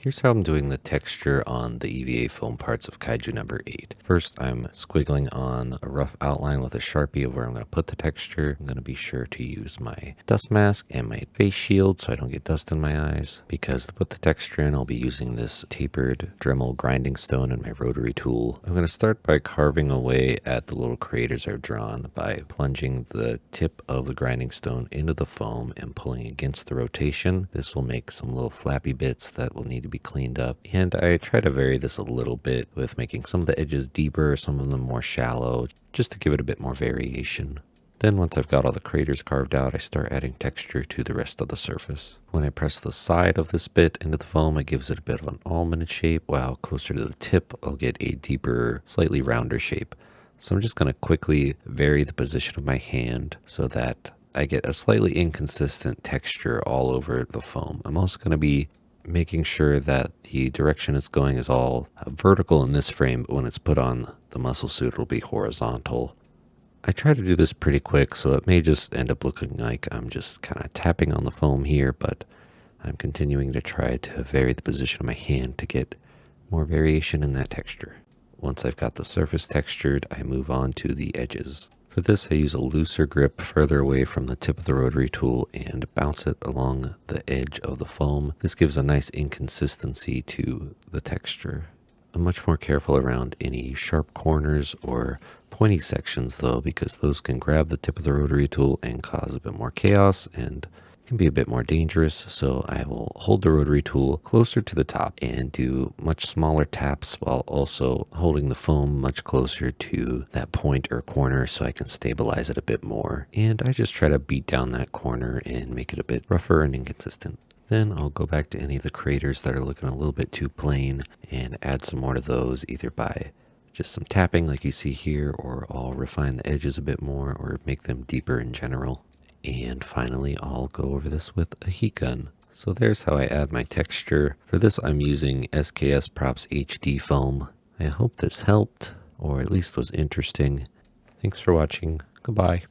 Here's how I'm doing the texture on the EVA foam parts of Kaiju number 8. First, I'm squiggling on a rough outline with a Sharpie of where I'm going to put the texture. I'm going to be sure to use my dust mask and my face shield so I don't get dust in my eyes. Because to put the texture in, I'll be using this tapered Dremel grinding stone and my rotary tool. I'm going to start by carving away at the little craters I've drawn by plunging the tip of the grinding stone into the foam and pulling against the rotation. This will make some little flappy bits that will need to be cleaned up, and I try to vary this a little bit with making some of the edges deeper, some of them more shallow, just to give it a bit more variation. Then once I've got all the craters carved out, I start adding texture to the rest of the surface. When I press the side of this bit into the foam, it gives it a bit of an almond shape, while closer to the tip, I'll get a deeper, slightly rounder shape. So I'm just going to quickly vary the position of my hand so that I get a slightly inconsistent texture all over the foam. I'm also going to be making sure that the direction it's going is all vertical in this frame, but when it's put on the muscle suit, it'll be horizontal. I try to do this pretty quick, so it may just end up looking like I'm just kind of tapping on the foam here, but I'm continuing to try to vary the position of my hand to get more variation in that texture. Once I've got the surface textured, I move on to the edges. For this, I use a looser grip further away from the tip of the rotary tool and bounce it along the edge of the foam. This gives a nice inconsistency to the texture. I'm much more careful around any sharp corners or pointy sections though, because those can grab the tip of the rotary tool and cause a bit more chaos and can be a bit more dangerous, so I will hold the rotary tool closer to the top and do much smaller taps while also holding the foam much closer to that point or corner so I can stabilize it a bit more. And I just try to beat down that corner and make it a bit rougher and inconsistent. Then I'll go back to any of the craters that are looking a little bit too plain and add some more to those, either by just some tapping like you see here, or I'll refine the edges a bit more or make them deeper in general. And finally, I'll go over this with a heat gun. So there's how I add my texture. For this, I'm using SKS Props HD foam. I hope this helped, or at least was interesting. Thanks for watching. Goodbye.